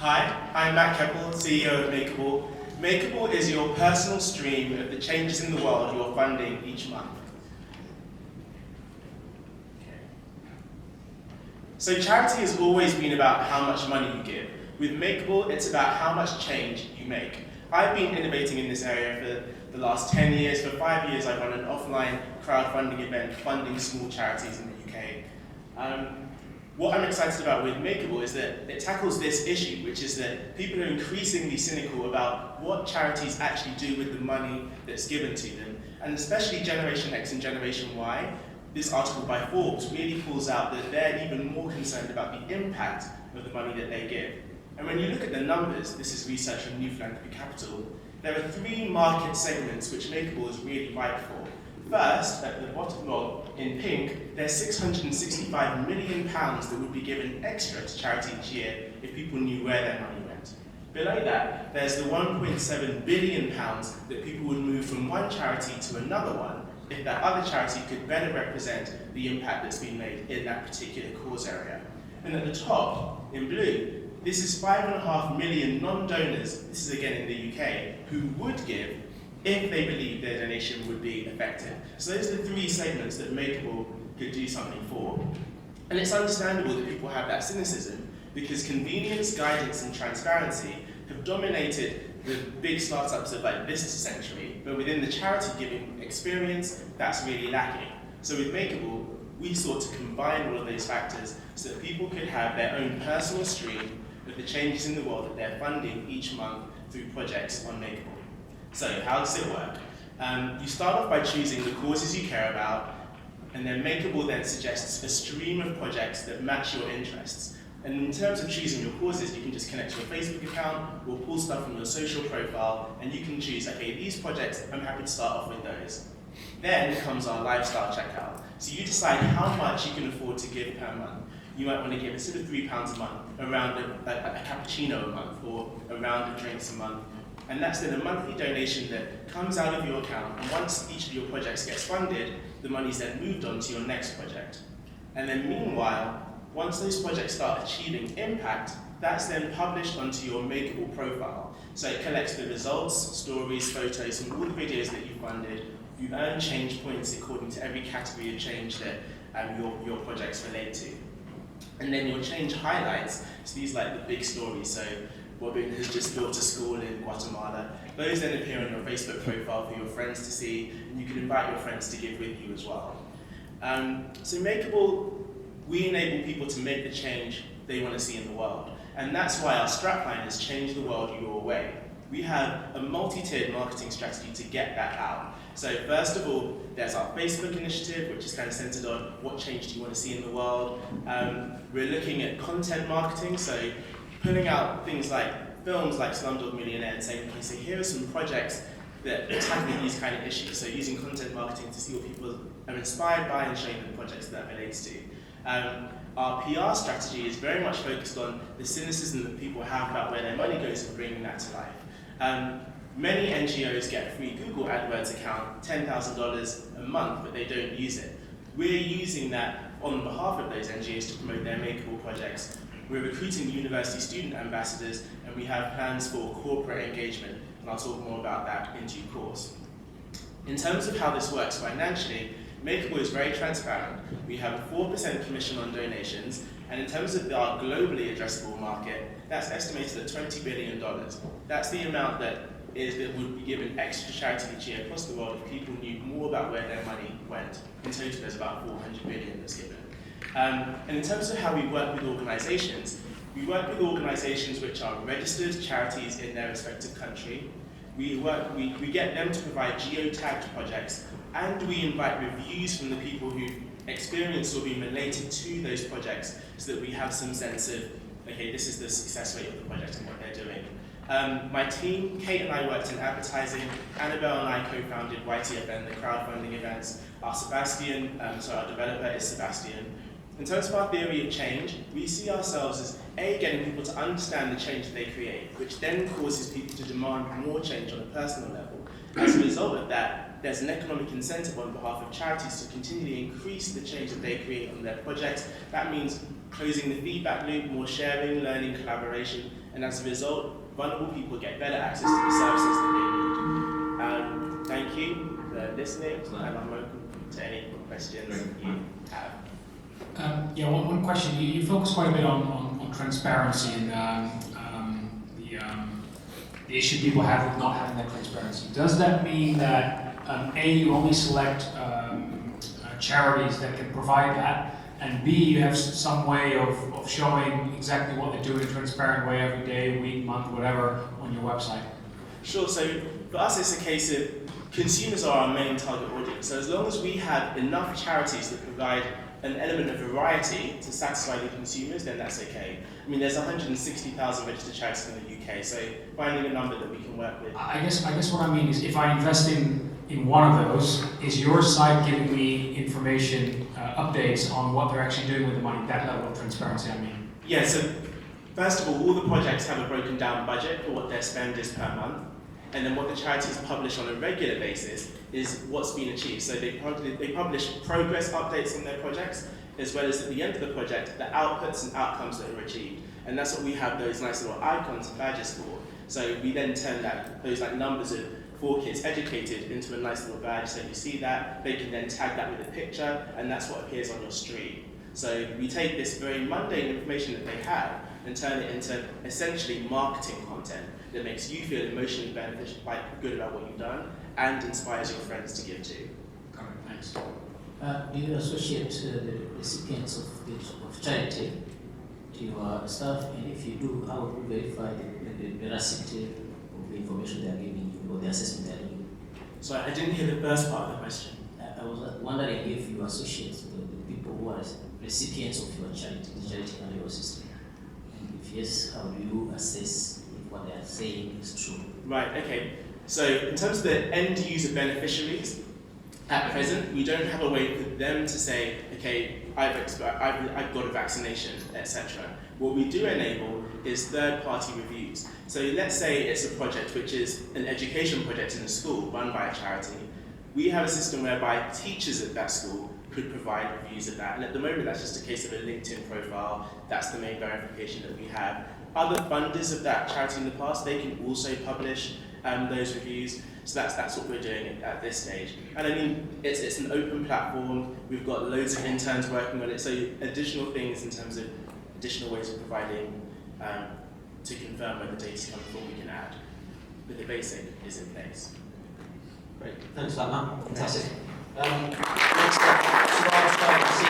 Hi, I'm Matt Kepple, CEO of Makerble. Makerble is your personal stream of the changes in the world you're funding each month. So charity has always been about how much money you give. With Makerble, it's about how much change you make. I've been innovating in this area for the last 10 years. For 5 years, I've run an offline crowdfunding event funding small charities in the UK. What I'm excited about with Makerble is that it tackles this issue, which is that people are increasingly cynical about what charities actually do with the money that's given to them, and especially Generation X and Generation Y. This article by Forbes really pulls out that they're even more concerned about the impact of the money that they give. And when you look at the numbers, this is research from New Philanthropy Capital, there are 3 market segments which Makerble is really right for. First, at the bottom log in pink, there's £665 million that would be given extra to charity each year if people knew where their money went. Below that, there's the £1.7 billion that people would move from one charity to another one if that other charity could better represent the impact that's been made in that particular cause area. And at the top, in blue, this is 5.5 million non-donors, this is again in the UK, who would give if they believed their donation would be effective. So those are the 3 segments that Makerble could do something for. And it's understandable that people have that cynicism, because convenience, guidance, and transparency have dominated the big startups of like this century, but within the charity giving experience, that's really lacking. So with Makerble, we sought to combine all of those factors so that people could have their own personal stream of the changes in the world that they're funding each month through projects on Makerble. So how does it work? You start off by choosing the causes you care about, and then Makerble then suggests a stream of projects that match your interests. And in terms of choosing your causes, you can just connect to your Facebook account or pull stuff from your social profile, and you can choose, okay, these projects, I'm happy to start off with those. Then comes our lifestyle checkout. So you decide how much you can afford to give per month. You might want to give instead of £3 a month, around a cappuccino a month, or a round of drinks a month. And that's then a monthly donation that comes out of your account, and once each of your projects gets funded, the money's then moved on to your next project. And then meanwhile, once those projects start achieving impact, that's then published onto your Makerble profile. So it collects the results, stories, photos, and all the videos that you funded. You earn change points according to every category of change that your projects relate to. And then your change highlights, so these are like the big stories. So Robin has just built a school in Guatemala. Those then appear on your Facebook profile for your friends to see, and you can invite your friends to give with you as well. So Makerble, we enable people to make the change they want to see in the world. And that's why our strapline is change the world your way. We have a multi-tiered marketing strategy to get that out. So first of all, there's our Facebook initiative, which is kind of centered on what change do you want to see in the world. We're looking at content marketing, so putting out things like films like Slumdog Millionaire and saying, okay, so here are some projects that tackle these kind of issues. So using content marketing to see what people are inspired by and showing them projects that relates to. Our PR strategy is very much focused on the cynicism that people have about where their money goes and bringing that to life. Many NGOs get a free Google AdWords account, $10,000 a month, but they don't use it. We're using that on behalf of those NGOs to promote their Makerble projects. We're recruiting university student ambassadors, and we have plans for corporate engagement, and I'll talk more about that in due course. In terms of how this works financially, Makerble is very transparent. We have a 4% commission on donations, and in terms of our globally addressable market, that's estimated at $20 billion. That's the amount that would be given extra to charity each year across the world if people knew more about where their money went. In total, there's about $400 billion that's given. And in terms of how we work with organizations, we work with organizations which are registered charities in their respective country. We get them to provide geotagged projects, and we invite reviews from the people who experienced or been related to those projects so that we have some sense of, okay, this is the success rate of the project and what they're doing. My team, Kate and I worked in advertising. Annabelle and I co-founded YTFN, the crowdfunding events. Our developer is Sebastian. In terms of our theory of change, we see ourselves as A, getting people to understand the change that they create, which then causes people to demand more change on a personal level. As a result of that, there's an economic incentive on behalf of charities to continually increase the change that they create on their projects. That means closing the feedback loop, more sharing, learning, collaboration, and as a result, vulnerable people get better access to the services that they need. Thank you for listening, and I'm open to any questions you have. Yeah, one question. You focus quite a bit on transparency and the issue people have with not having that transparency. Does that mean that A, you only select charities that can provide that, and B, you have some way of showing exactly what they do in a transparent way every day, week, month, whatever, on your website? Sure, so for us it's a case of consumers are our main target audience. So as long as we have enough charities that provide an element of variety to satisfy the consumers, then that's okay. I mean, there's 160,000 registered charities in the UK, so finding a number that we can work with. I guess what I mean is, if I invest in one of those, is your site giving me information, updates on what they're actually doing with the money, that level of transparency, I mean? Yeah, so first of all the projects have a broken down budget for what their spend is per month, and then what the charities publish on a regular basis is what's been achieved. So they publish progress updates on their projects, as well as at the end of the project, the outputs and outcomes that are achieved. And that's what we have those nice little icons and badges for. So we then turn those like numbers of 4 kids educated into a nice little badge. So you see that, they can then tag that with a picture, and that's what appears on your stream. So we take this very mundane information that they have and turn it into essentially marketing content that makes you feel emotionally beneficial, like good about what you've done, and inspires your friends to give too. Got it, thanks. Do you associate the recipients of charity to your staff? And if you do, how would you verify the veracity of the information they are giving you or the assessment they are doing? So I didn't hear the first part of the question. I was wondering if you associate the people who are recipients of your charity, the charity under your system. And if yes, how do you assess if what they are saying is true? Right, okay. So in terms of the end user beneficiaries, at present, we don't have a way for them to say, okay, I've got a vaccination, etc. What we do enable is third-party reviews. So let's say it's a project which is an education project in a school run by a charity. We have a system whereby teachers at that school could provide reviews of that. And at the moment, that's just a case of a LinkedIn profile. That's the main verification that we have. Other funders of that charity in the past, they can also publish those reviews. So that's what we're doing at this stage. And I mean, it's an open platform. We've got loads of interns working on it. So additional things in terms of additional ways of providing to confirm where the data's coming from, we can add. But the basic is in place. Great, thanks for that, Matt. Fantastic. Okay. Next up,